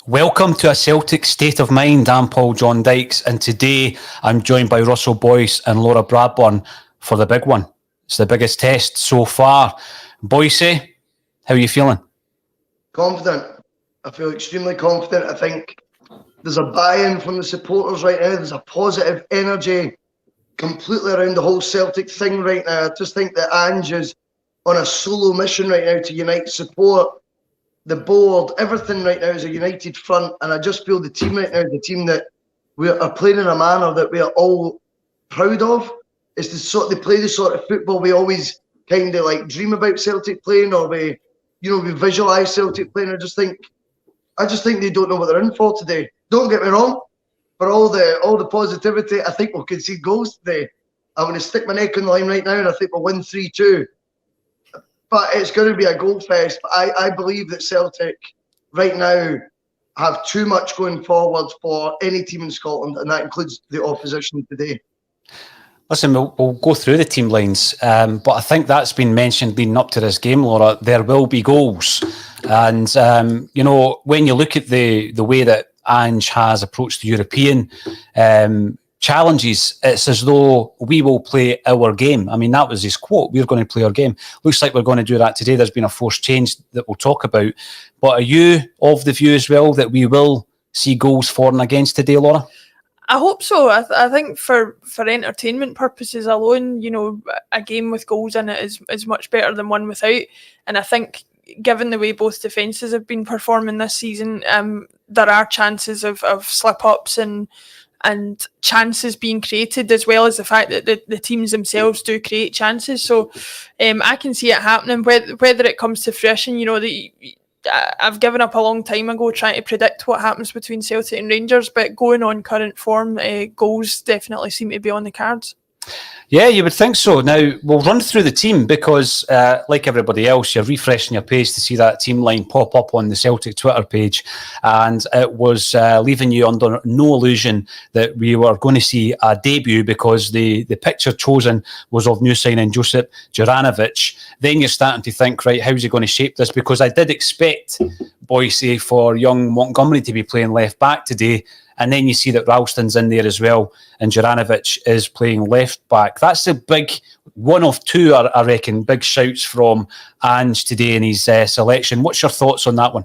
Welcome to a Celtic State of Mind. I'm Paul John Dykes, and today I'm joined by Russell Boyce and Laura Bradburn for the big one. It's the biggest test so far. Boyce, how are you feeling? Confident. I feel extremely confident. I think there's a buy-in from the supporters right now. There's a positive energy completely around the whole Celtic thing right now. I just think that Ange is on a solo mission right now to unite support. The board, everything right now is a united front, and I just feel the team right now, the team that we are playing in a manner that we are all proud of. It's they play the sort of football we always kind of like dream about Celtic playing, or we visualise Celtic playing. I just think they don't know what they're in for today. Don't get me wrong, for all the positivity, I think we'll concede goals today. I'm going to stick my neck on the line right now, and I think we'll win 3-2. But it's going to be a goal fest. I believe that Celtic right now have too much going forward for any team in Scotland, and that includes the opposition today. Listen, we'll go through the team lines, but I think that's been mentioned leading up to this game, Laura. There will be goals. And, when you look at the way that Ange has approached the European challenges, it's as though we will play our game. I mean, that was his quote. We're going to play our game. Looks like we're going to do that today. There's been a forced change that we'll talk about. But are you of the view as well that we will see goals for and against today, Laura? I hope so. I think for entertainment purposes alone, a game with goals in it is much better than one without. And I think given the way both defences have been performing this season, there are chances of slip-ups and chances being created, as well as the fact that the teams themselves do create chances. So I can see it happening. Whether it comes to fruition, I've given up a long time ago trying to predict what happens between Celtic and Rangers, but going on current form, goals definitely seem to be on the cards. Yeah, you would think so. Now, we'll run through the team because, like everybody else, you're refreshing your page to see that team line pop up on the Celtic Twitter page. And it was leaving you under no illusion that we were going to see a debut because the picture chosen was of new signing Josip Juranovic. Then you're starting to think, right, how's he going to shape this? Because I did expect Boyce for young Montgomery to be playing left back today. And then you see that Ralston's in there as well, and Juranovic is playing left back. That's the big one of two, I reckon, big shouts from Ange today in his selection. What's your thoughts on that one?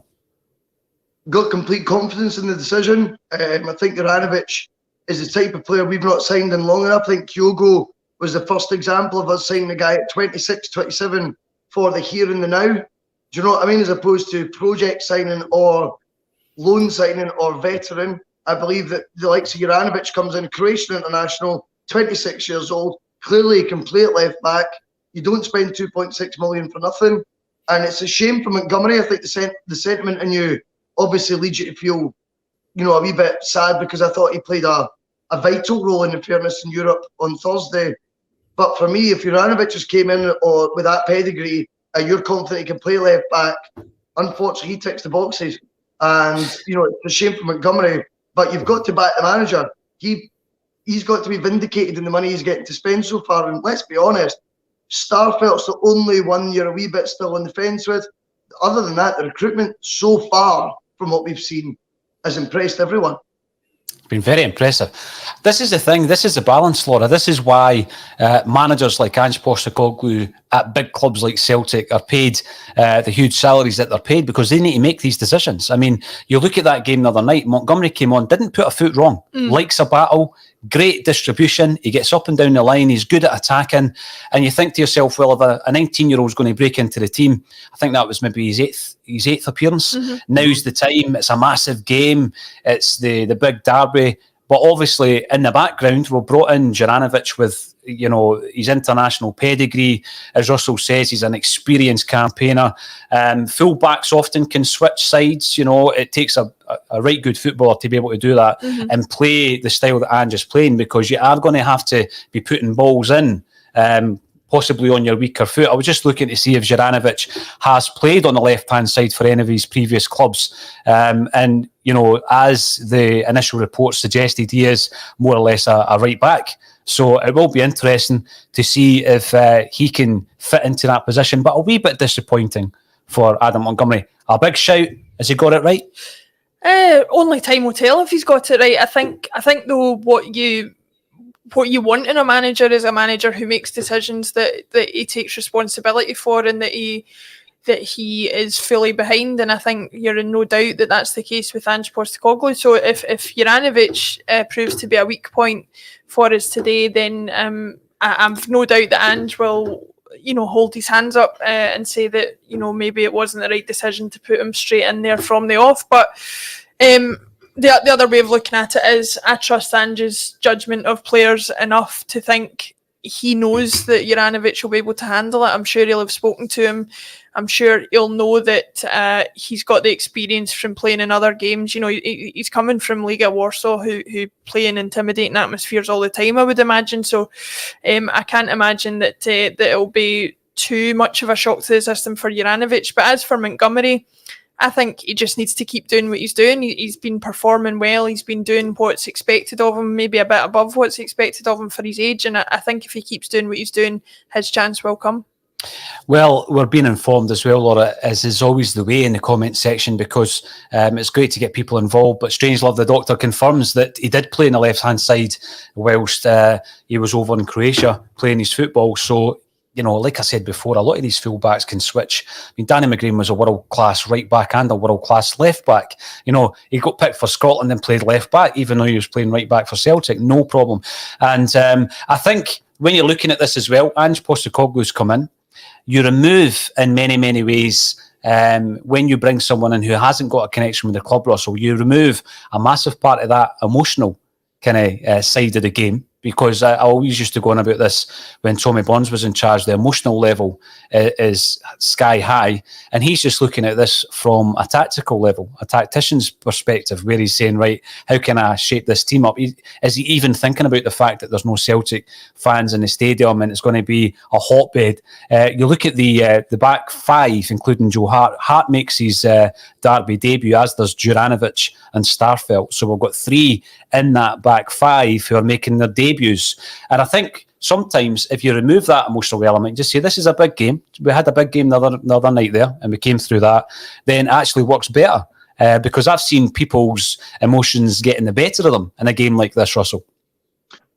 Got complete confidence in the decision. I think Juranovic is the type of player we've not signed in long enough. I think Kyogo was the first example of us signing a guy at 26, 27 for the here and the now. Do you know what I mean? As opposed to project signing or loan signing or veteran. I believe that the likes of Juranovic comes in, Croatian international, 26 years old, clearly a complete left back. You don't spend 2.6 million for nothing. And it's a shame for Montgomery. I think the sentiment in you obviously leads you to feel, a wee bit sad, because I thought he played a vital role, in fairness, in Europe on Thursday. But for me, if Juranovic just came in or with that pedigree and you're confident he can play left back, unfortunately he ticks the boxes. And, it's a shame for Montgomery. But you've got to back the manager. He's got to be vindicated in the money he's getting to spend so far. And let's be honest, Starfelt's the only one you're a wee bit still on the fence with. Other than that, the recruitment so far, from what we've seen, has impressed everyone. Been very impressive. This is the thing. This is the balance, Laura. This is why managers like Ange Postecoglou at big clubs like Celtic are paid the huge salaries that they're paid, because they need to make these decisions. I mean, you look at that game the other night. Montgomery came on, didn't put a foot wrong. Likes a battle, great distribution. He gets up and down the line. He's good at attacking. And you think to yourself, well, if a 19-year-old's going to break into the team, I think that was maybe his eighth appearance. Now's the time. It's a massive game. It's the big derby. But obviously, in the background, we brought in Juranovic with, his international pedigree. As Russell says, he's an experienced campaigner. Full-backs often can switch sides. It takes a right good footballer to be able to do that and play the style that Ange is playing, because you are going to have to be putting balls in, possibly on your weaker foot. I was just looking to see if Juranovic has played on the left-hand side for any of his previous clubs. And, as the initial report suggested, he is more or less a right back. So it will be interesting to see if he can fit into that position. But a wee bit disappointing for Adam Montgomery. A big shout. Has he got it right? Only time will tell if he's got it right. I think though what you want in a manager is a manager who makes decisions that he takes responsibility for and that he is fully behind, and I think you're in no doubt that that's the case with Ange Postecoglou. So if Juranovic proves to be a weak point for us today, then I've no doubt that Ange will hold his hands up and say that maybe it wasn't the right decision to put him straight in there from the off. But the other way of looking at it is I trust Ange's judgment of players enough to think he knows that Juranovic will be able to handle it. I'm sure he'll have spoken to him. I'm sure he'll know that he's got the experience from playing in other games. He's coming from Liga Warsaw, who play in intimidating atmospheres all the time, I would imagine. So I can't imagine that it'll be too much of a shock to the system for Juranovic. But as for Montgomery, I think he just needs to keep doing what he's doing. He's been performing well. He's been doing what's expected of him, maybe a bit above what's expected of him for his age. And I think if he keeps doing what he's doing, his chance will come. Well, we're being informed as well, Laura, as is always the way in the comment section, because it's great to get people involved. But Strangelove, the doctor, confirms that he did play on the left-hand side whilst he was over in Croatia playing his football. So, like I said before, a lot of these fullbacks can switch. I mean, Danny McGrain was a world-class right-back and a world-class left-back. He got picked for Scotland and played left-back, even though he was playing right-back for Celtic. No problem. And I think when you're looking at this as well, Ange Postecoglou's come in. You remove, in many, many ways, when you bring someone in who hasn't got a connection with the club, Russell, you remove a massive part of that emotional kind of side of the game. Because I always used to go on about this when Tommy Bonds was in charge. The emotional level is sky high, and he's just looking at this from a tactical level, a tactician's perspective, where he's saying, right, how can I shape this team up? Is he even thinking about the fact that there's no Celtic fans in the stadium and it's going to be a hotbed? You look at the back five, including Joe Hart. Hart makes his Derby debut, as does Juranovic and Starfelt. So we've got three in that back five who are making their debuts. And I think sometimes if you remove that emotional element, just say this is a big game. We had a big game the other night there and we came through that, then it actually works better. Because I've seen people's emotions getting the better of them in a game like this, Russell.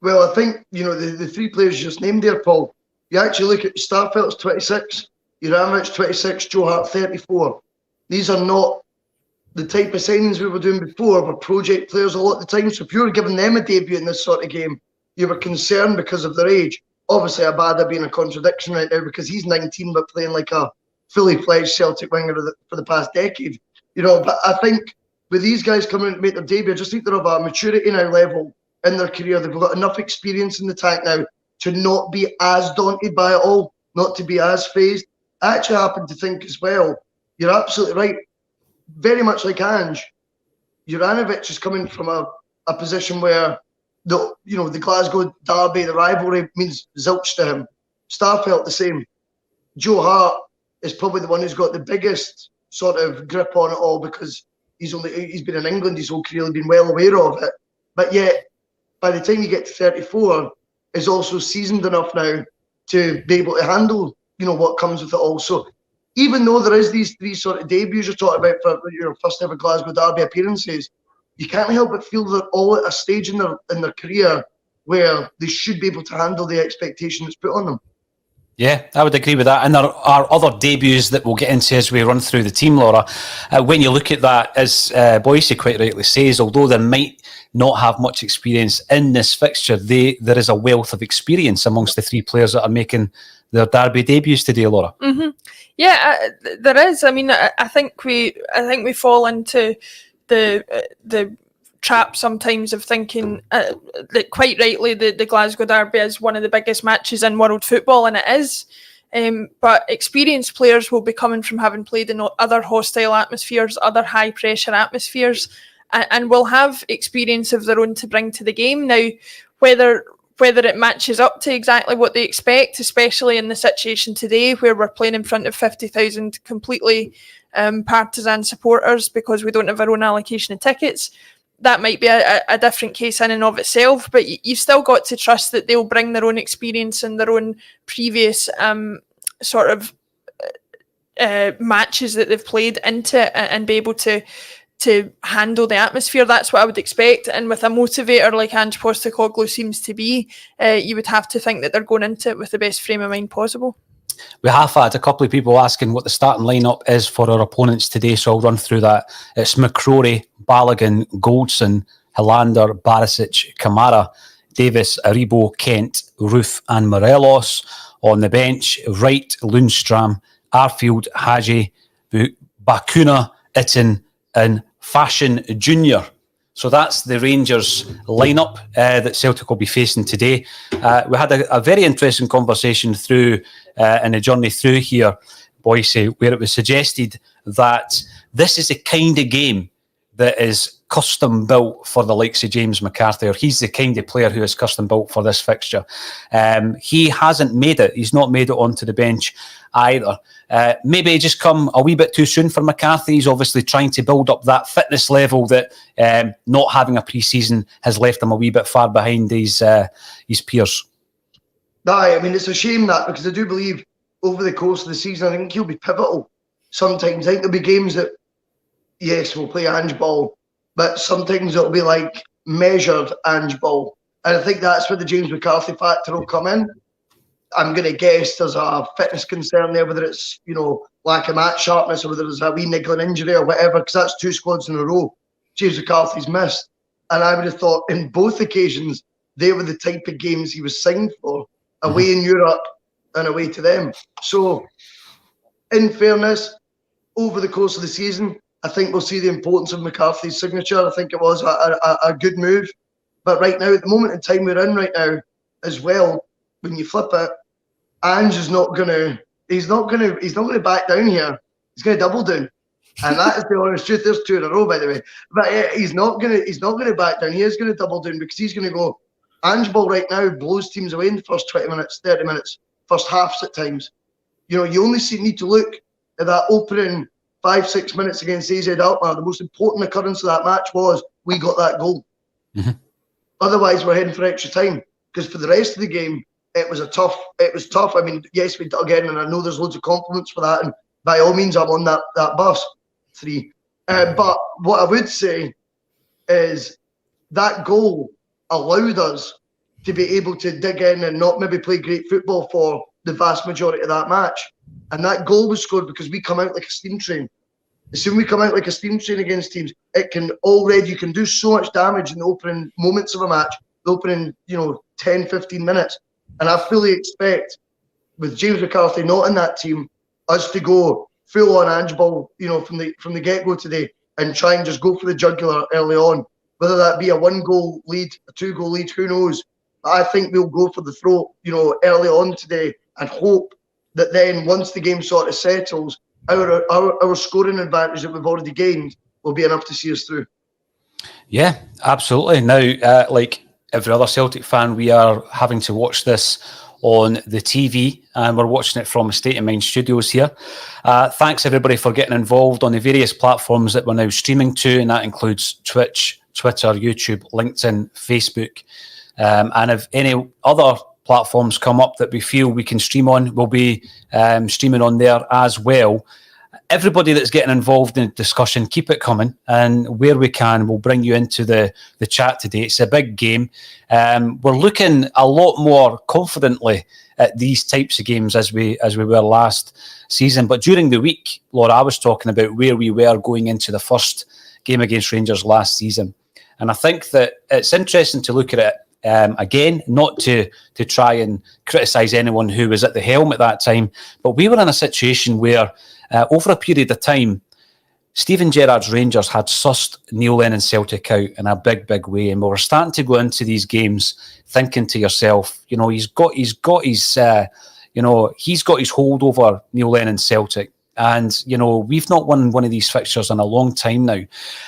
Well, I think, the three players you just named there, Paul, you actually look at Starfelt's 26, Juranovic 26, Joe Hart 34. These are not the type of signings we were doing before, were project players a lot of the time. So if you were giving them a debut in this sort of game, you were concerned because of their age. Obviously, Abada being a contradiction right now because he's 19 but playing like a fully fledged Celtic winger for the past decade. But I think with these guys coming in to make their debut, I just think they're of a maturity now level in their career. They've got enough experience in the tank now to not be as daunted by it all, not to be as phased. I actually happen to think as well, you're absolutely right. Very much like Ange, Juranovic is coming from a position where the Glasgow derby, the rivalry means zilch to him. Starfelt the same. Joe Hart is probably the one who's got the biggest sort of grip on it all because he's been in England his whole career, been well aware of it. But yet, by the time you get to 34, is also seasoned enough now to be able to handle what comes with it all. So even though there is these three sort of debuts you're talking about for first ever Glasgow derby appearances, you can't help but feel they're all at a stage in their career where they should be able to handle the expectation that's put on them. Yeah, I would agree with that. And there are other debuts that we'll get into as we run through the team, Laura. When you look at that, as Boyce quite rightly says, although there might not have much experience in this fixture, there is a wealth of experience amongst the three players that are making their derby debuts today, Laura. Mm-hmm. Yeah, there is. I mean, I think we fall into the trap sometimes of thinking that quite rightly the Glasgow derby is one of the biggest matches in world football, and it is. But experienced players will be coming from having played in other hostile atmospheres, other high pressure atmospheres, and will have experience of their own to bring to the game. Now, whether it matches up to exactly what they expect, especially in the situation today where we're playing in front of 50,000 completely partisan supporters because we don't have our own allocation of tickets, that might be a different case in and of itself, but you've still got to trust that they'll bring their own experience and their own previous matches that they've played into it and be able to to handle the atmosphere. That's what I would expect. And with a motivator like Ange Postecoglou seems to be, you would have to think that they're going into it with the best frame of mind possible. We have had a couple of people asking what the starting lineup is for our opponents today, so I'll run through that. It's McCrory, Balogun, Goldson, Hilander, Barisic, Kamara, Davis, Aribo, Kent, Roof and Morelos. On the bench, Wright, Lundstram, Arfield, Hagi, Bakuna, Itten and Fashion Jr. So that's the Rangers lineup that Celtic will be facing today. We had a very interesting conversation through in the journey through here, Boise, where it was suggested that this is the kind of game that is custom built for the likes of James McCarthy, or he's the kind of player who is custom built for this fixture. He hasn't made it. He's not made it onto the bench either. Maybe just come a wee bit too soon for McCarthy. He's obviously trying to build up that fitness level that not having a pre-season has left him a wee bit far behind his peers. I mean, it's a shame that, because I do believe over the course of the season, I think he'll be pivotal. Sometimes I think there'll be games that, yes, we'll play Ange ball, but sometimes it'll be like measured Ange ball. And I think that's where the James McCarthy factor will come in. I'm going to guess there's a fitness concern there, whether it's, lack of match sharpness or whether there's a wee niggling injury or whatever, because that's 2 squads in a row James McCarthy's missed. And I would have thought in both occasions, they were the type of games he was signed for, away in Europe and away to them. So, in fairness, over the course of the season, I think we'll see the importance of McCarthy's signature. I think it was a good move. But right now, at the moment in time we're in right now, as well, when you flip it, Ange is not gonna back down here. He's gonna double down. And that is the honest truth. There's 2 in a row, by the way. But he's not gonna back down. He is gonna double down, because he's gonna go. Ange ball right now blows teams away in the first 20 minutes, 30 minutes, first halves at times. You only need to look at that opening 5-6 minutes against AZ Alkmaar. The most important occurrence of that match was we got that goal. Mm-hmm. Otherwise, we're heading for extra time, because for the rest of the game, it was tough. I mean, yes, we dug in, and I know there's loads of compliments for that, and by all means, I'm on that bus. 3. But what I would say is that goal allowed us to be able to dig in and not maybe play great football for the vast majority of that match. And that goal was scored because we come out like a steam train. As soon as we come out like a steam train against teams, you can do so much damage in the opening moments of a match, the opening, 10, 15 minutes. And I fully expect, with James McCarthy not in that team, us to go full on Ange ball, from the get-go today, and try and just go for the jugular early on. Whether that be a 1-goal lead, a 2-goal lead, who knows? But I think we'll go for the throat, early on today, and hope that then once the game sort of settles, our scoring advantage that we've already gained will be enough to see us through. Yeah, absolutely. Now, like every other Celtic fan, we are having to watch this on the TV, and we're watching it from State of Mind Studios here. Thanks everybody for getting involved on the various platforms that we're now streaming to, and that includes Twitch, Twitter, YouTube, LinkedIn, Facebook, and if any other platforms come up that we feel we can stream on, we'll be streaming on there as well. Everybody that's getting involved in the discussion, keep it coming, and where we can, we'll bring you into the chat today. It's a big game. We're looking a lot more confidently at these types of games as we were last season. But during the week, Laura, I was talking about where we were going into the first game against Rangers last season. And I think that it's interesting to look at it again, not to try and criticise anyone who was at the helm at that time, but we were in a situation where over a period of time, Stephen Gerrard's Rangers had sussed Neil Lennon's Celtic out in a big, big way, and we were starting to go into these games thinking to yourself, he's got his hold over Neil Lennon's Celtic. And, we've not won one of these fixtures in a long time now.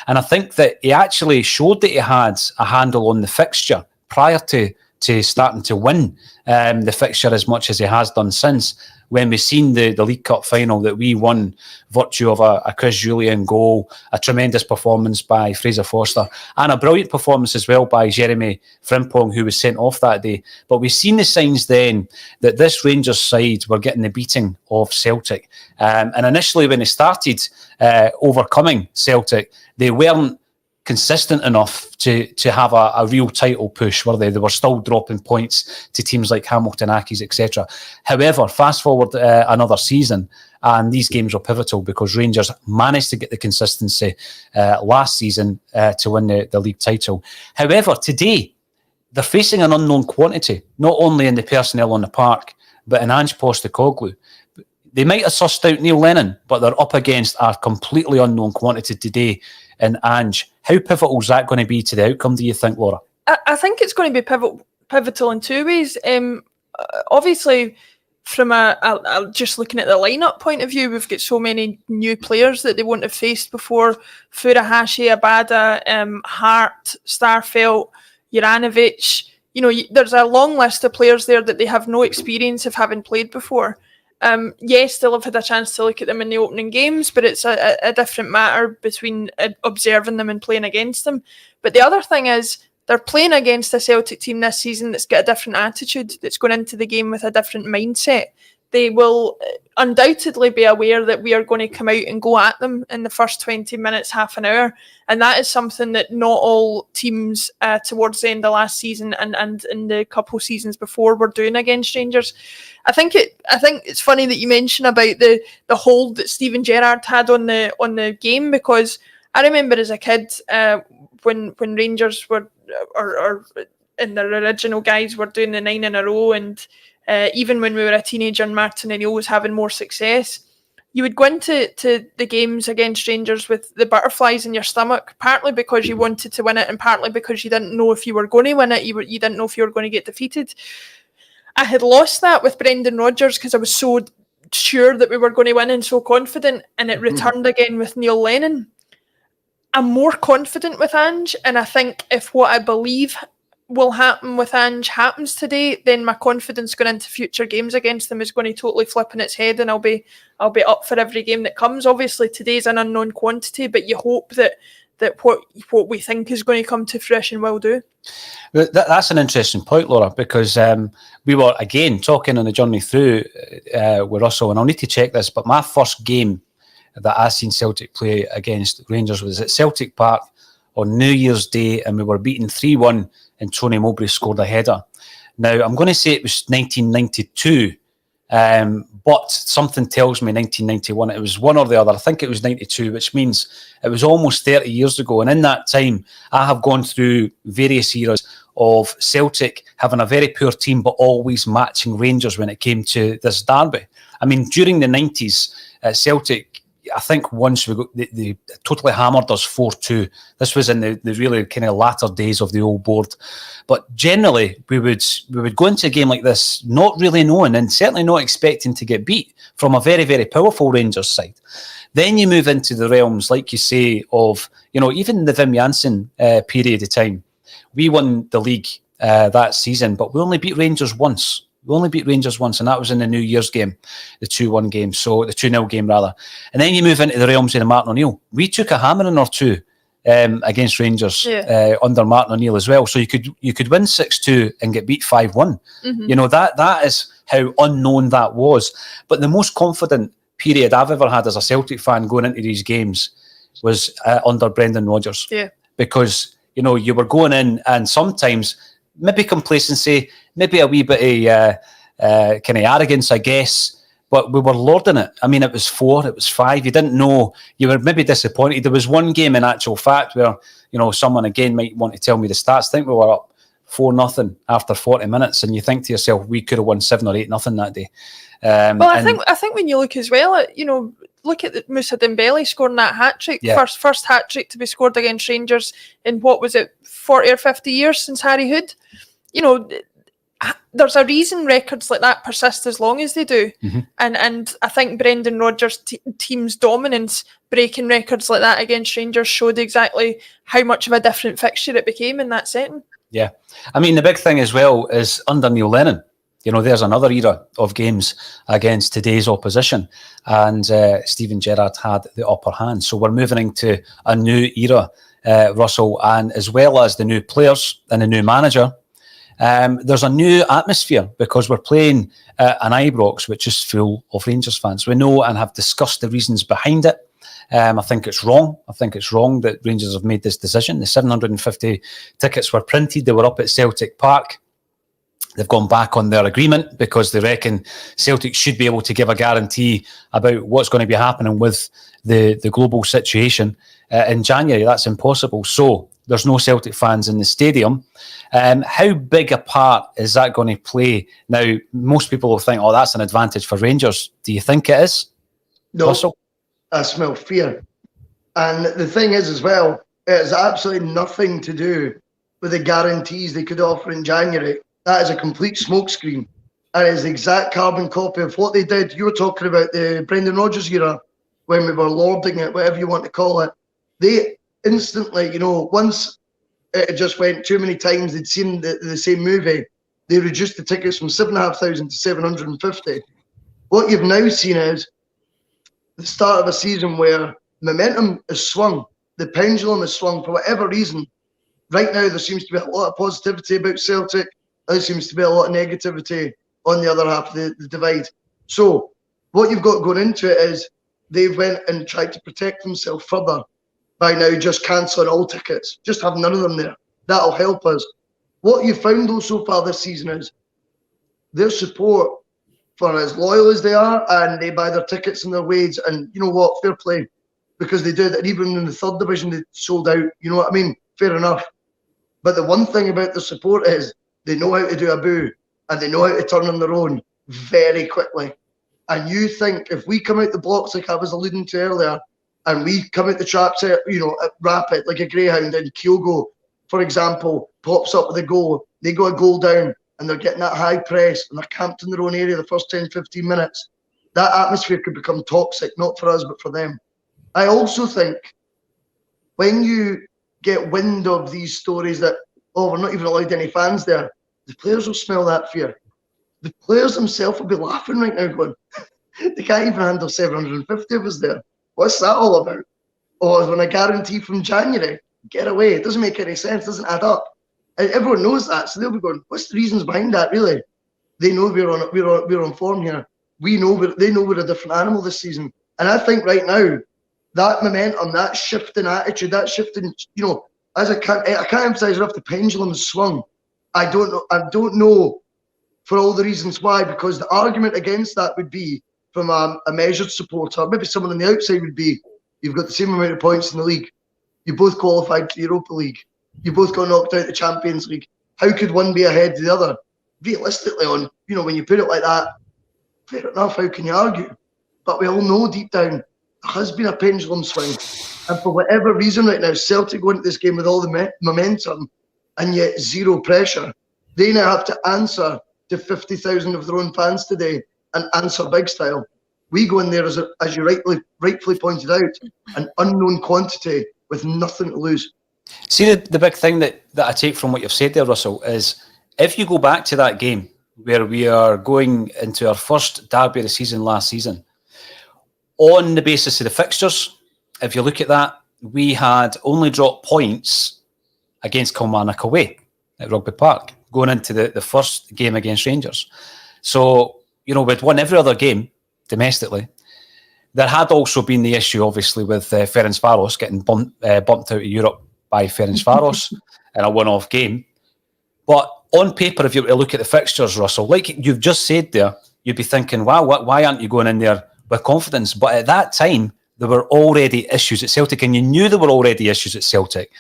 And I think that he actually showed that he had a handle on the fixture prior to starting to win the fixture as much as he has done since. when we seen the League Cup final that we won virtue of a Chris Julian goal, a tremendous performance by Fraser Forster, and a brilliant performance as well by Jeremy Frimpong, who was sent off that day. But we've seen the signs then that this Rangers side were getting the beating of Celtic. And initially when they started overcoming Celtic, they weren't consistent enough to have a real title push, were they? They were still dropping points to teams like Hamilton Accies, etc. However, fast forward another season, and these games were pivotal because Rangers managed to get the consistency last season to win the league title. However, today, they're facing an unknown quantity, not only in the personnel on the park, but in Ange Postecoglou. They might have sussed out Neil Lennon, but they're up against a completely unknown quantity today in Ange. How pivotal is that going to be to the outcome, do you think, Laura? I think it's going to be pivotal in two ways. Obviously, from a just looking at the lineup point of view, we've got so many new players that they won't have faced before. Furuhashi, Abada, Hart, Starfelt, Juranovic. There's a long list of players there that they have no experience of having played before. Yes, they'll have had a chance to look at them in the opening games, but it's a different matter between observing them and playing against them. But the other thing is, they're playing against a Celtic team this season that's got a different attitude, that's going into the game with a different mindset. They will undoubtedly be aware that we are going to come out and go at them in the first 20 minutes, half an hour. And that is something that not all teams towards the end of last season and in the couple seasons before were doing against Rangers. I think it's funny that you mention about the hold that Steven Gerrard had on the game, because I remember as a kid when Rangers were or in their original guys were doing the 9 in a row, and even when we were a teenager and Martinelli was having more success, you would go into the games against Rangers with the butterflies in your stomach, partly because you wanted to win it and partly because you didn't know if you were going to win it, you didn't know if you were going to get defeated. I had lost that with Brendan Rodgers because I was so sure that we were going to win and so confident, and it returned again with Neil Lennon. I'm more confident with Ange, and I think if what I believe will happen with Ange happens today, then my confidence going into future games against them is going to totally flip on its head, and I'll be up for every game that comes. Obviously, today's an unknown quantity, but you hope that what we think is going to come to fruition will do. That's an interesting point, Laura, because we were, again, talking on the journey through with Russell, and I'll need to check this, but my first game that I seen Celtic play against Rangers was at Celtic Park on New Year's Day, and we were beaten 3-1, and Tony Mowbray scored a header. Now, I'm going to say it was 1992, but something tells me 1991. It was one or the other. I think it was 92, which means it was almost 30 years ago. And in that time, I have gone through various eras of Celtic having a very poor team, but always matching Rangers when it came to this derby. I mean, during the 90s, Celtic, I think once they totally hammered us 4-2. This was in the really kind of latter days of the old board. But generally, we would go into a game like this not really knowing and certainly not expecting to get beat from a very, very powerful Rangers side. Then you move into the realms, like you say, of, even the Wim Jansen period of time. We won the league that season, but we only beat Rangers once. And that was in the New Year's game, the 2-1 game, so the 2-0 game rather. And then you move into the realms of the Martin O'Neill. We took a hammering or two against Rangers under Martin O'Neill as well. So you could win 6-2 and get beat 5-1. That is how unknown that was. But the most confident period I've ever had as a Celtic fan going into these games was under Brendan Rodgers. Yeah. Because you were going in, and sometimes maybe complacency, maybe a wee bit of kind of arrogance, I guess, but we were lording it. I mean, it was 4, it was 5. You didn't know. You were maybe disappointed. There was one game, in actual fact, where someone again might want to tell me the stats. I think we were up 4-0 after 40 minutes, and you think to yourself, we could have won 7 or 8-0 that day. I think when you look as well at look at Moussa Dembele scoring that hat-trick, first hat-trick to be scored against Rangers in, 40 or 50 years since Harry Hood. There's a reason records like that persist as long as they do. And I think Brendan Rodgers' team's dominance breaking records like that against Rangers showed exactly how much of a different fixture it became in that setting. Yeah. I mean, the big thing as well is under Neil Lennon, there's another era of games against today's opposition, and Steven Gerrard had the upper hand. So we're moving into a new era, Russell, and as well as the new players and the new manager, there's a new atmosphere because we're playing an Ibrox which is full of Rangers fans. We know and have discussed the reasons behind it. I think it's wrong. I think it's wrong that Rangers have made this decision. The 750 tickets were printed. They were up at Celtic Park. They've gone back on their agreement because they reckon Celtic should be able to give a guarantee about what's going to be happening with the global situation in January. That's impossible. So there's no Celtic fans in the stadium. How big a part is that going to play? Now, most people will think, that's an advantage for Rangers. Do you think it is? No, Russell? I smell fear. And the thing is as well, it has absolutely nothing to do with the guarantees they could offer in January. That is a complete smokescreen. And it's the exact carbon copy of what they did. You were talking about the Brendan Rodgers era when we were lording it, whatever you want to call it. They instantly, once it just went too many times, they'd seen the same movie, they reduced the tickets from 7,500 to 750. What you've now seen is the start of a season where momentum is swung, the pendulum is swung for whatever reason. Right now, there seems to be a lot of positivity about Celtic. There seems to be a lot of negativity on the other half of the divide. So what you've got going into it is they've went and tried to protect themselves further by now just cancelling all tickets. Just have none of them there. That'll help us. What you've found, though, so far this season is their support for as loyal as they are, and they buy their tickets and their wage, and you know what, fair play, because they did, and even in the third division they sold out, you know what I mean, fair enough. But the one thing about the support is they know how to do a boo, and they know how to turn on their own very quickly. And you think if we come out the blocks, like I was alluding to earlier, and we come out the traps, rapid, like a greyhound, and Kyogo, for example, pops up with a goal, they go a goal down, and they're getting that high press, and they're camped in their own area the first 10, 15 minutes, that atmosphere could become toxic, not for us, but for them. I also think when you get wind of these stories that, we're not even allowed any fans there, the players will smell that fear. The players themselves will be laughing right now going, they can't even handle 750 of us there. What's that all about? Or when a guarantee from January, get away. It doesn't make any sense, doesn't add up. And everyone knows that, so they'll be going, what's the reasons behind that, really? They know we're on form here. They know we're a different animal this season. And I think right now, that momentum, that shift in attitude, that shift in, as I can't emphasize enough, the pendulum has swung. I don't know for all the reasons why, because the argument against that would be from a measured supporter, maybe someone on the outside would be, you've got the same amount of points in the league. You both qualified for the Europa League. You both got knocked out of the Champions League. How could one be ahead of the other? Realistically, when you put it like that, fair enough, how can you argue? But we all know deep down, there has been a pendulum swing. And for whatever reason right now, Celtic go into this game with all the momentum and yet zero pressure. They now have to answer to 50,000 of their own fans today and answer big style. We go in there, as you rightfully pointed out, an unknown quantity with nothing to lose. See, the big thing that I take from what you've said there, Russell, is if you go back to that game where we are going into our first derby of the season last season, on the basis of the fixtures, if you look at that, we had only dropped points against Kilmarnock away at Rugby Park, going into the first game against Rangers. So, we'd won every other game domestically. There had also been the issue, obviously, with Ferencvaros getting bumped out of Europe by Ferencvaros in a one-off game. But on paper, if you were to look at the fixtures, Russell, like you've just said there, you'd be thinking, wow, why aren't you going in there with confidence? But at that time, there were already issues at Celtic, and you knew there were already issues at Celtic.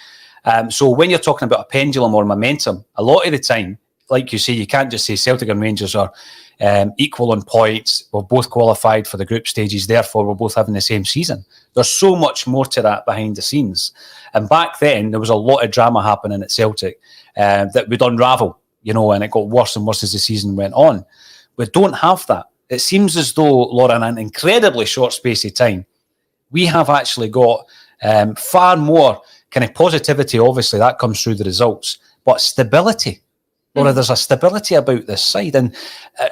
So when you're talking about a pendulum or momentum, a lot of the time, like you say, you can't just say Celtic and Rangers are equal on points. We're both qualified for the group stages, therefore we're both having the same season. There's so much more to that behind the scenes. And back then, there was a lot of drama happening at Celtic that would unravel, and it got worse and worse as the season went on. We don't have that. It seems as though, Laura, in an incredibly short space of time, we have actually got far more kind of positivity. Obviously, that comes through the results, but stability. Laura, there's a stability about this side. And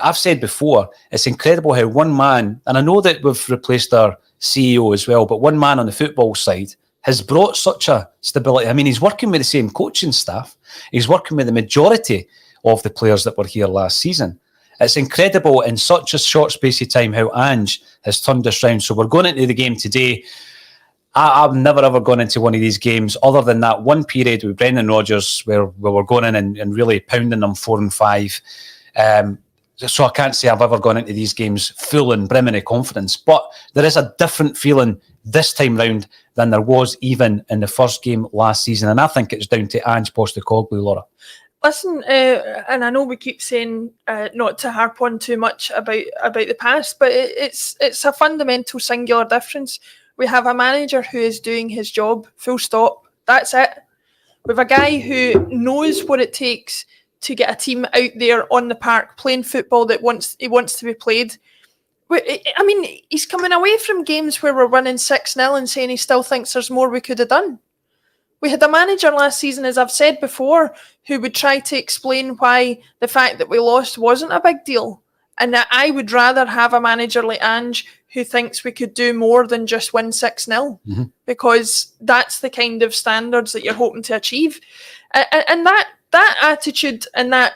I've said before, it's incredible how one man, and I know that we've replaced our CEO as well, but one man on the football side has brought such a stability. I mean, he's working with the same coaching staff. He's working with the majority of the players that were here last season. It's incredible in such a short space of time how Ange has turned this round. So we're going into the game today. I've never ever gone into one of these games other than that one period with Brendan Rodgers where we were going in and really pounding them 4-5. So I can't say I've ever gone into these games full and brimming of confidence. But there is a different feeling this time round than there was even in the first game last season. And I think it's down to Ange Postecoglou, Laura. Listen, and I know we keep saying not to harp on too much about the past, but it's a fundamental singular difference. We have a manager who is doing his job, full stop. That's it. We have a guy who knows what it takes to get a team out there on the park playing football that he wants to be played. I mean, he's coming away from games where we're winning 6-0 and saying he still thinks there's more we could have done. We had a manager last season, as I've said before, who would try to explain why the fact that we lost wasn't a big deal. And that I would rather have a manager like Ange who thinks we could do more than just win 6-0, because that's the kind of standards that you're hoping to achieve. And that attitude and that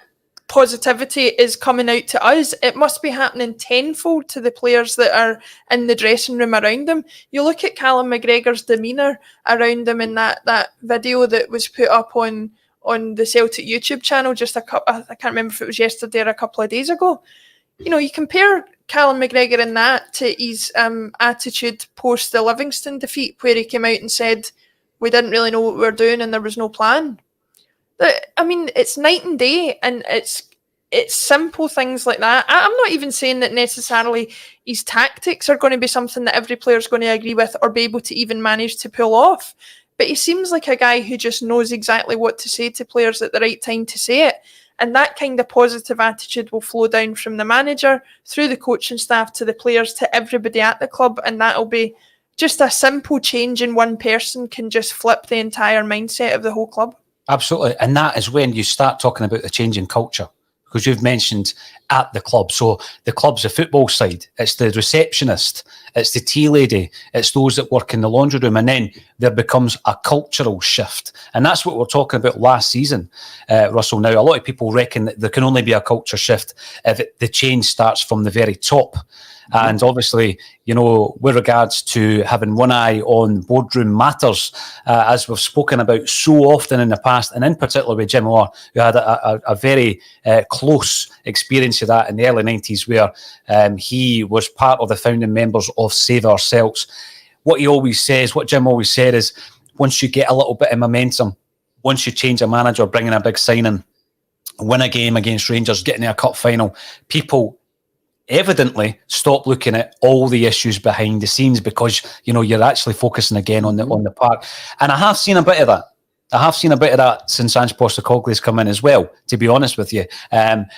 positivity is coming out to us. It must be happening tenfold to the players that are in the dressing room around them. You look at Callum McGregor's demeanour around him in that video that was put up on the Celtic YouTube channel I can't remember if it was yesterday or a couple of days ago. You know, you compare Callum McGregor in that to his attitude post the Livingston defeat, where he came out and said, we didn't really know what we were doing and there was no plan. I mean, it's night and day, and it's simple things like that. I'm not even saying that necessarily his tactics are going to be something that every player is going to agree with or be able to even manage to pull off. But he seems like a guy who just knows exactly what to say to players at the right time to say it. And that kind of positive attitude will flow down from the manager, through the coaching staff, to the players, to everybody at the club. And that'll be just a simple change in one person can just flip the entire mindset of the whole club. Absolutely. And that is when you start talking about the change in culture, because you've mentioned at the club. So the club's the football side. It's the receptionist. It's the tea lady. It's those that work in the laundry room. And then there becomes a cultural shift. And that's what we're talking about last season, Russell. Now, a lot of people reckon that there can only be a culture shift if the change starts from the very top. And obviously, you know, with regards to having one eye on boardroom matters, as we've spoken about so often in the past, and in particular with Jim Orr, who had a very close experience of that in the early 90s, where he was part of the founding members of Save Our Celts. What Jim always said is, once you get a little bit of momentum, once you change a manager, bring in a big signing, win a game against Rangers, get in a cup final, people evidently stop looking at all the issues behind the scenes, because you know you're actually focusing again on the park. And I have seen a bit of that. Since Ange Postecoglou's come in as well, to be honest with you. And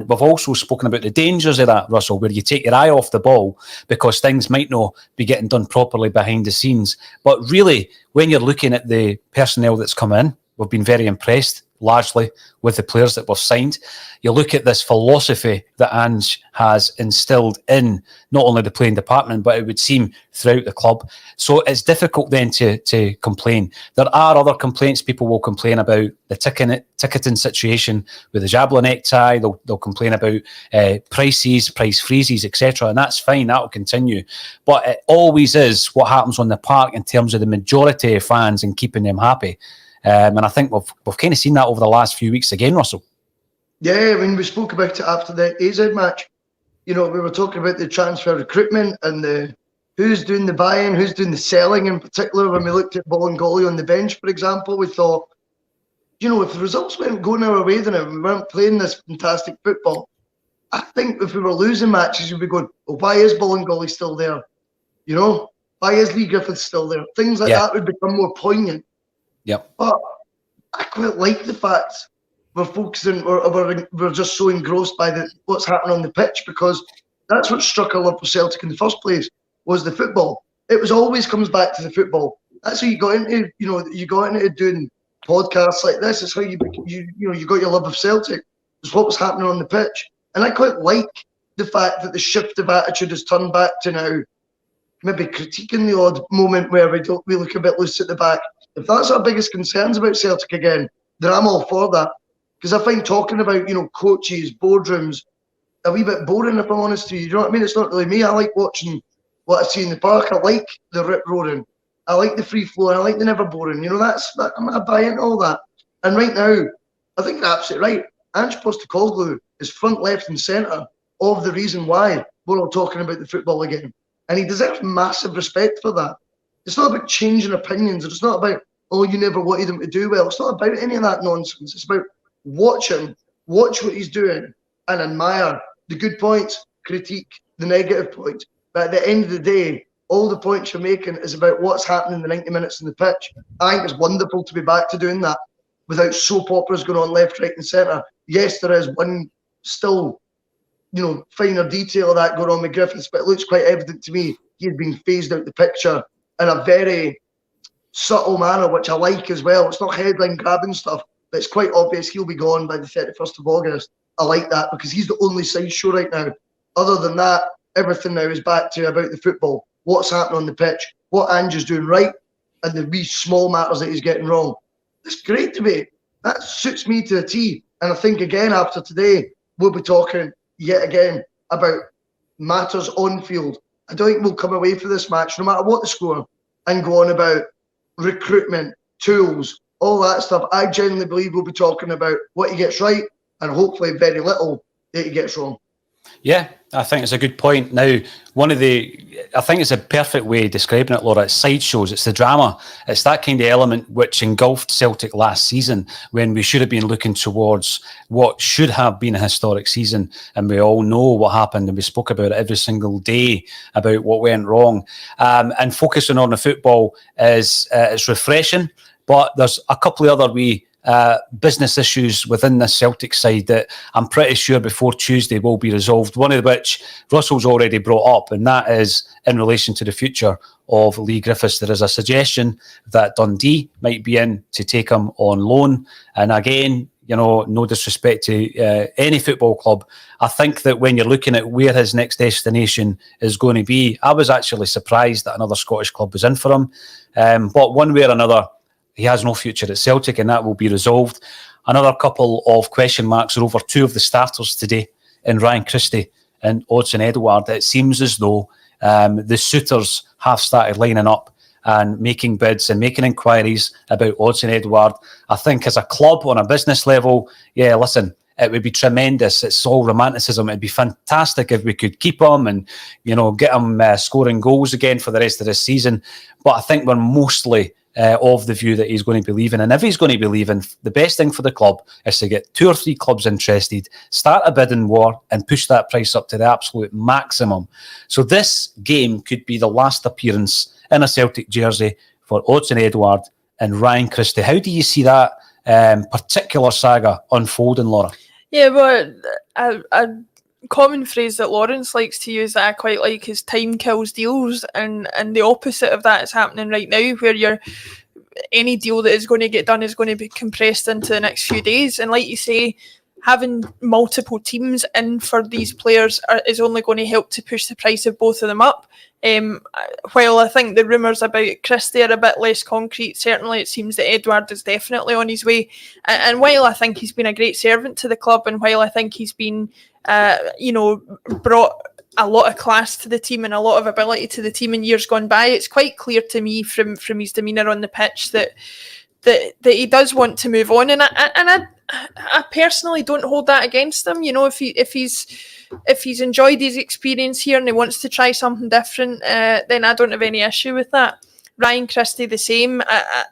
we've also spoken about the dangers of that, Russell, where you take your eye off the ball because things might not be getting done properly behind the scenes. But really, when you're looking at the personnel that's come in, we've been very impressed largely with the players that were signed. You look at this philosophy that Ange has instilled in not only the playing department, but it would seem throughout the club. So it's difficult then to complain. There are other complaints. People will complain about the ticketing situation with the Jablon necktie. They'll complain about price freezes, etc. And that's fine. That will continue. But it always is what happens on the park in terms of the majority of fans and keeping them happy. And I think we've kind of seen that over the last few weeks again, Russell. Yeah, I mean, we spoke about it after the AZ match. You know, we were talking about the transfer recruitment and who's doing the buying, who's doing the selling in particular. When we looked at Bolingoli on the bench, for example, we thought, you know, if the results weren't going our way, then we weren't playing this fantastic football. I think if we were losing matches, we'd be going, well, why is Bolingoli still there? You know, why is Lee Griffith still there? Things like that would become more poignant. Yep. But I quite like the fact we're focusing, we're just so engrossed by what's happening on the pitch, because that's what struck a love for Celtic in the first place, was the football. It always comes back to the football. That's how you got into, you know, doing podcasts like this. It's how you got your love of Celtic. was what was happening on the pitch. And I quite like the fact that the shift of attitude has turned back to now maybe critiquing the odd moment where we look a bit loose at the back. If that's our biggest concerns about Celtic again, then I'm all for that. Because I find talking about, coaches, boardrooms, a wee bit boring, if I'm honest with you. You know what I mean? It's not really me. I like watching what I see in the park. I like the rip roaring. I like the free flow. And I like the never boring. I buy into all that. And right now, I think you're absolutely right. Ange Postecoglou is front, left and centre of the reason why we're all talking about the football again. And he deserves massive respect for that. It's not about changing opinions. It's not about, you never wanted him to do well. It's not about any of that nonsense. It's about watch him, watch what he's doing and admire the good points, critique the negative points. But at the end of the day, all the points you're making is about what's happening in the 90 minutes in the pitch. I think it's wonderful to be back to doing that without soap operas going on left, right and centre. Yes, there is one still, finer detail of that going on with Griffiths, but it looks quite evident to me he had been phased out the picture in a very subtle manner, which I like as well. It's not headline grabbing stuff, but it's quite obvious he'll be gone by the 31st of August. I like that because he's the only sideshow right now. Other than that, everything now is back to about the football, what's happening on the pitch, what Ange is doing right, and the wee small matters that he's getting wrong. It's great to be. That suits me to a T. And I think again after today, we'll be talking yet again about matters on field. I don't think we'll come away from this match, no matter what the score, and go on about recruitment, tools, all that stuff. I genuinely believe we'll be talking about what he gets right and hopefully very little that he gets wrong. Yeah, I think it's a good point. Now, I think it's a perfect way of describing it, Laura. It's sideshows, it's the drama. It's that kind of element which engulfed Celtic last season when we should have been looking towards what should have been a historic season. And we all know what happened and we spoke about it every single day about what went wrong. And focusing on the football is it's refreshing, but there's a couple of other wee business issues within the Celtic side that I'm pretty sure before Tuesday will be resolved, one of which Russell's already brought up, and that is in relation to the future of Lee Griffiths. There is a suggestion that Dundee might be in to take him on loan, and again, no disrespect to any football club, I think that when you're looking at where his next destination is going to be, I was actually surprised that another Scottish club was in for him, but one way or another he has no future at Celtic, and that will be resolved. Another couple of question marks are over two of the starters today in Ryan Christie and Odsonne Edouard. It seems as though the suitors have started lining up and making bids and making inquiries about Odsonne Edouard. I think as a club on a business level, yeah, listen, it would be tremendous. It's all romanticism. It'd be fantastic if we could keep him and, get him scoring goals again for the rest of this season. But I think we're mostly of the view that he's going to be leaving. And if he's going to be leaving, the best thing for the club is to get 2 or 3 clubs interested, start a bidding war and push that price up to the absolute maximum. So this game could be the last appearance in a Celtic jersey for Odsonne Edouard and Ryan Christie. How do you see that particular saga unfolding, Laura? Yeah, but a common phrase that Lawrence likes to use that I quite like is time kills deals, and the opposite of that is happening right now, where any deal that is going to get done is going to be compressed into the next few days. And like you say, having multiple teams in for these players is only going to help to push the price of both of them up. While I think the rumours about Christie are a bit less concrete, certainly it seems that Edouard is definitely on his way. And while I think he's been a great servant to the club, and while I think he's been brought a lot of class to the team and a lot of ability to the team in years gone by, it's quite clear to me from his demeanour on the pitch that he does want to move on, and I personally don't hold that against him. If he's enjoyed his experience here and he wants to try something different, then I don't have any issue with that. Ryan Christie the same.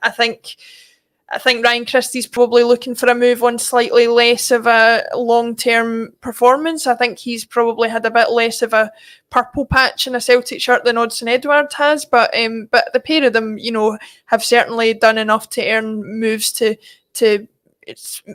I think Ryan Christie's probably looking for a move on slightly less of a long-term performance. I think he's probably had a bit less of a purple patch in a Celtic shirt than Odsonne Edouard has. But the pair of them, have certainly done enough to earn moves to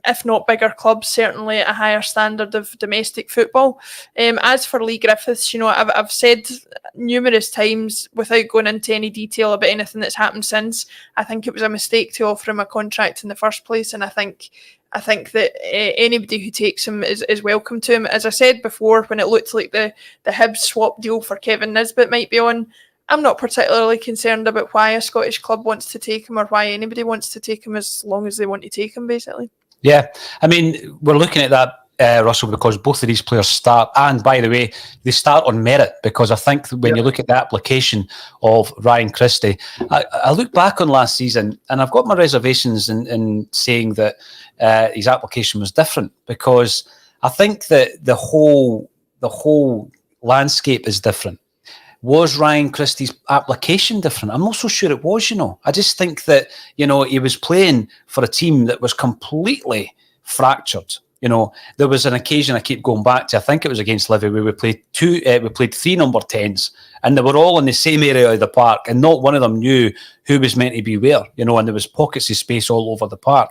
if not bigger clubs, certainly a higher standard of domestic football. As for Lee Griffiths, I've said numerous times, without going into any detail about anything that's happened since, I think it was a mistake to offer him a contract in the first place, and I think I think that anybody who takes him is welcome to him. As I said before, when it looked like the Hibs swap deal for Kevin Nisbet might be on, I'm not particularly concerned about why a Scottish club wants to take him or why anybody wants to take him, as long as they want to take him, basically. Yeah, I mean, we're looking at that, Russell, because both of these players start, and by the way, they start on merit, because I think when you look at the application of Ryan Christie, I look back on last season and I've got my reservations in saying that his application was different, because I think that the whole landscape is different. Was Ryan Christie's application different? I'm not so sure it was, I just think that, he was playing for a team that was completely fractured. There was an occasion I keep going back to, I think it was against Livy, where we played three number 10s, and they were all in the same area of the park, and not one of them knew who was meant to be where, and there was pockets of space all over the park.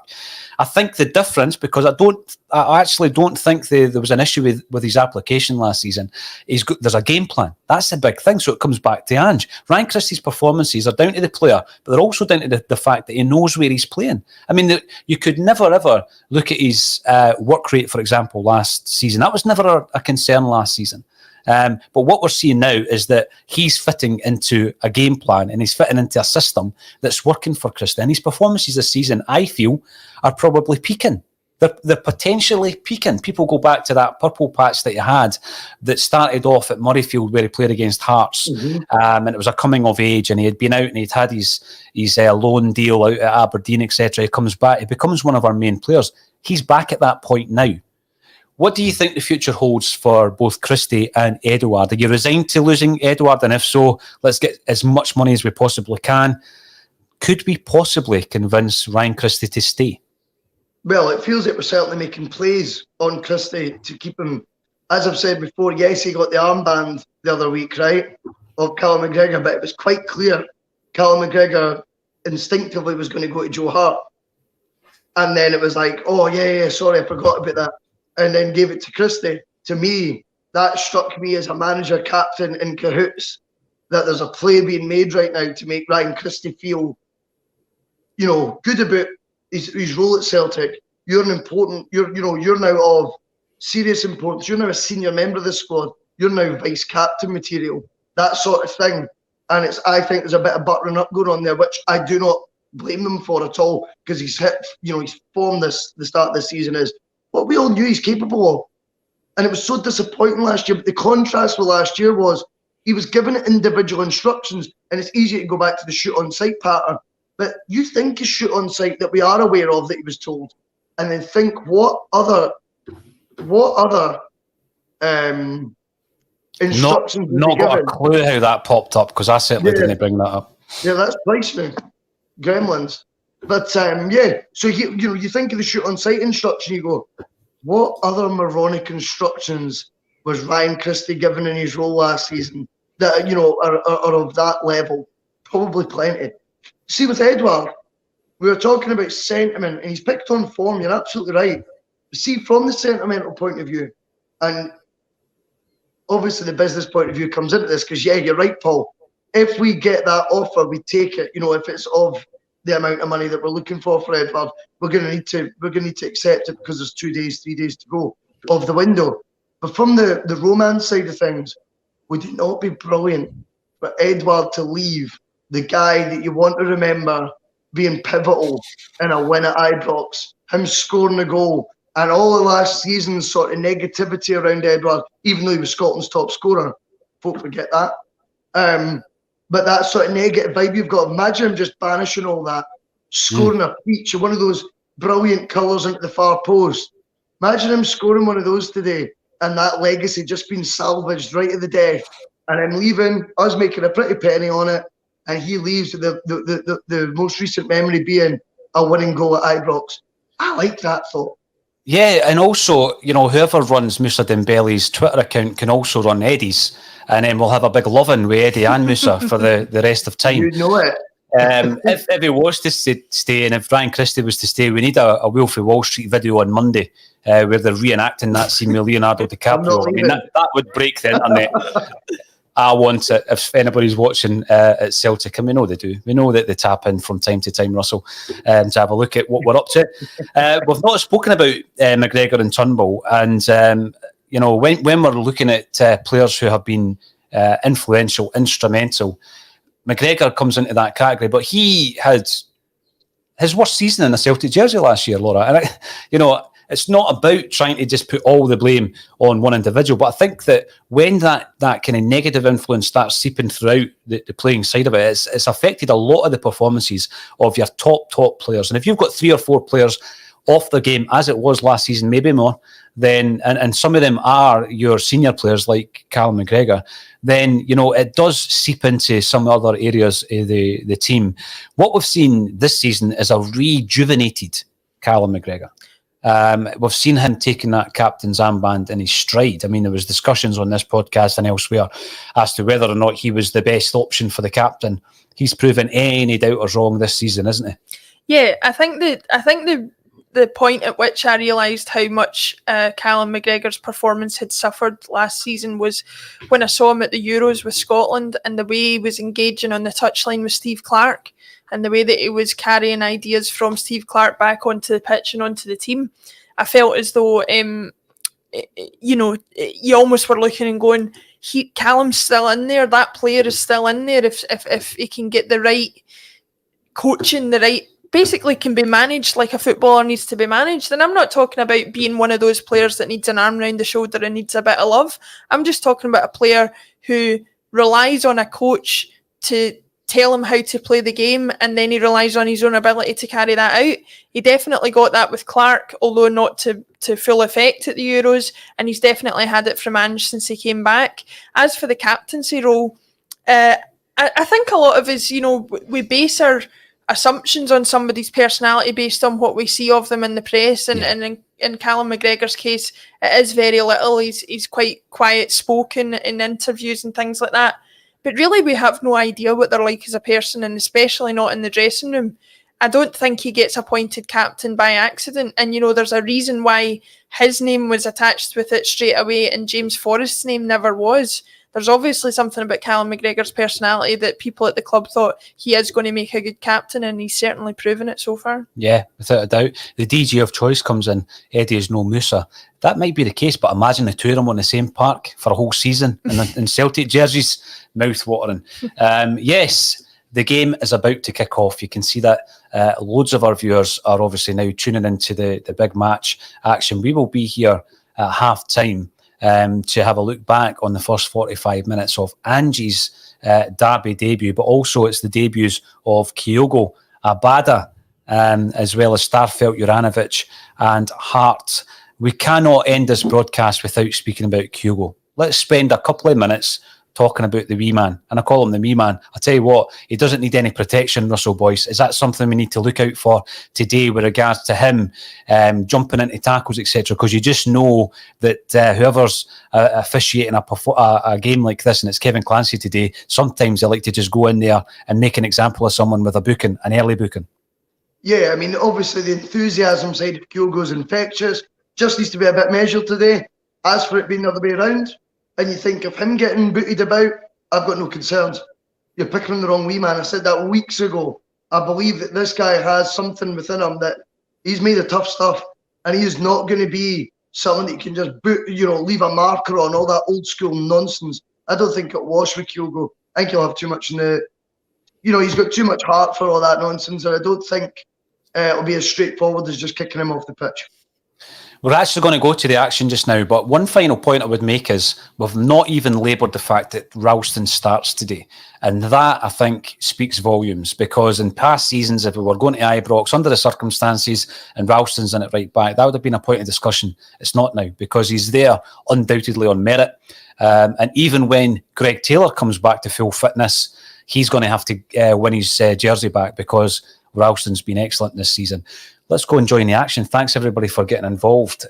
I think the difference, because I actually don't think there was an issue with his application last season, there's a game plan. That's the big thing. So it comes back to Ange. Ryan Christie's performances are down to the player, but they're also down to the fact that he knows where he's playing. I mean, you could never, ever look at his work rate, for example, last season. That was never a concern last season. But what we're seeing now is that he's fitting into a game plan, and he's fitting into a system that's working for Christie. And his performances this season, I feel, are probably peaking. They're potentially peaking. People go back to that purple patch that he had that started off at Murrayfield, where he played against Hearts, and it was a coming of age, and he had been out and he'd had his loan deal out at Aberdeen, etc. He comes back, he becomes one of our main players. He's back at that point now. What do you think the future holds for both Christie and Edouard? Are you resigned to losing Edouard? And if so, let's get as much money as we possibly can. Could we possibly convince Ryan Christie to stay? Well, it feels like we're certainly making plays on Christie to keep him. As I've said before, yes, he got the armband the other week, right, of Callum McGregor, but it was quite clear Callum McGregor instinctively was going to go to Joe Hart. And then it was like, oh, yeah, sorry, I forgot about that. And then gave it to Christie. To me, that struck me as a manager captain in cahoots, that there's a play being made right now to make Ryan Christie feel, good about his role at Celtic. You're now of serious importance. You're now a senior member of the squad. You're now vice captain material. That sort of thing. And I think there's a bit of buttering up going on there, which I do not blame them for at all, because he's formed the start of the season is what we all knew he's capable of. And it was so disappointing last year. But the contrast with last year was he was given individual instructions, and it's easy to go back to the shoot on sight pattern. But you think a shoot on sight that we are aware of that he was told, and then think what other instructions? Not got a clue how that popped up, because I certainly didn't bring that up. Yeah, that's twice now. Gremlins. But so you think of the shoot on sight instruction, you go, what other moronic instructions was Ryan Christie given in his role last season that are of that level? Probably plenty. See, with Edouard, we were talking about sentiment, and he's picked on form. You're absolutely right. See, from the sentimental point of view, and obviously the business point of view comes into this, because you're right, Paul. If we get that offer, we take it. If it's of the amount of money that we're looking for Edouard, we're going to need to accept it, because there's 3 days to go of the window. But from the romance side of things, would it not be brilliant for Edouard to leave, the guy that you want to remember being pivotal in a win at Ibrox, him scoring a goal, and all the last season's sort of negativity around Edouard, even though he was Scotland's top scorer? Folk forget that. But that sort of negative vibe you've got, imagine him just banishing all that, scoring a peach, one of those brilliant colours into the far post. Imagine him scoring one of those today, and that legacy just being salvaged right at the death, and him leaving, us making a pretty penny on it, and he leaves with the most recent memory being a winning goal at Ibrox. I like that thought. Yeah, and also, whoever runs Moussa Dembele's Twitter account can also run Eddie's, and then we'll have a big loving with Eddie and Moussa for the rest of time. You know it. If he was to stay, and if Ryan Christie was to stay, we need a Wolf of Wall Street video on Monday where they're reenacting that scene with Leonardo DiCaprio. I mean, that would break the internet. I want it if anybody's watching at Celtic, and we know they do. We know that they tap in from time to time, Russell, to have a look at what we're up to. We've not spoken about McGregor and Turnbull, and when we're looking at players who have been influential, instrumental, McGregor comes into that category, but he had his worst season in a Celtic jersey last year, Laura. And it's not about trying to just put all the blame on one individual, but I think that when that kind of negative influence starts seeping throughout the playing side of it, it's affected a lot of the performances of your top players. And if you've got 3 or 4 players off the game, as it was last season, maybe more, then and some of them are your senior players like Callum McGregor, then it does seep into some other areas of the team. What we've seen this season is a rejuvenated Callum McGregor. We've seen him taking that captain's armband in his stride. I mean, there was discussions on this podcast and elsewhere as to whether or not he was the best option for the captain. He's proven any doubters wrong this season, isn't he? Yeah, I think the point at which I realised how much Callum McGregor's performance had suffered last season was when I saw him at the Euros with Scotland, and the way he was engaging on the touchline with Steve Clarke, and the way that he was carrying ideas from Steve Clarke back onto the pitch and onto the team. I felt as though, you almost were looking and going, Callum's still in there, that player is still in there if he can get the right coaching, basically can be managed like a footballer needs to be managed. And I'm not talking about being one of those players that needs an arm around the shoulder and needs a bit of love. I'm just talking about a player who relies on a coach to tell him how to play the game, and then he relies on his own ability to carry that out. He definitely got that with Clarke, although not to full effect at the Euros, and he's definitely had it from Ange since he came back. As for the captaincy role, I think a lot of us, we base our assumptions on somebody's personality based on what we see of them in the press, and in Callum McGregor's case, it is very little. He's quite quiet spoken in interviews and things like that. But really, we have no idea what they're like as a person, and especially not in the dressing room. I don't think he gets appointed captain by accident. And, there's a reason why his name was attached with it straight away and James Forrest's name never was. There's obviously something about Callum McGregor's personality that people at the club thought he is going to make a good captain, and he's certainly proven it so far. Yeah, without a doubt. The DJ of choice comes in. Eddie is no Musa. That might be the case, but imagine the two of them on the same park for a whole season in Celtic jerseys. Mouth-watering. Yes, the game is about to kick off. You can see that loads of our viewers are obviously now tuning into the big match action. We will be here at half-time to have a look back on the first 45 minutes of Angie's derby debut, but also it's the debuts of Kyogo, Abada, as well as Starfelt, Juranovic and Hart. We cannot end this broadcast without speaking about Kyogo. Let's spend a couple of minutes talking about the wee man, and I call him the wee man. I'll tell you what, he doesn't need any protection, Russell Boyce. Is that something we need to look out for today with regards to him jumping into tackles, etc.? Because you just know that whoever's officiating a game like this, and it's Kevin Clancy today, sometimes they like to just go in there and make an example of someone with a booking, an early booking. Yeah, I mean, obviously the enthusiasm side of Kyogo's infectious. Just needs to be a bit measured today. As for it being the other way around, and you think of him getting booted about, I've got no concerns. You're picking on the wrong wee man. I said that weeks ago. I believe that this guy has something within him that he's made of tough stuff, and he is not going to be someone that you can just boot, leave a marker on, all that old school nonsense. I don't think it'll wash with Kyogo. I think he'll have too much in the, he's got too much heart for all that nonsense, and I don't think it'll be as straightforward as just kicking him off the pitch. We're actually going to go to the action just now, but one final point I would make is we've not even laboured the fact that Ralston starts today. And that, I think, speaks volumes, because in past seasons, if we were going to Ibrox under the circumstances and Ralston's in it right back, that would have been a point of discussion. It's not now, because he's there undoubtedly on merit. And even when Greg Taylor comes back to full fitness, he's going to have to win his jersey back, because Ralston's been excellent this season. Let's go and join the action. Thanks, everybody, for getting involved.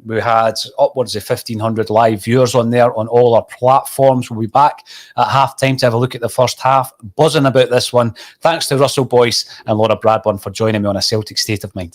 We had upwards of 1,500 live viewers on there on all our platforms. We'll be back at half-time to have a look at the first half. Buzzing about this one. Thanks to Russell Boyce and Laura Bradburn for joining me on A Celtic State of Mind.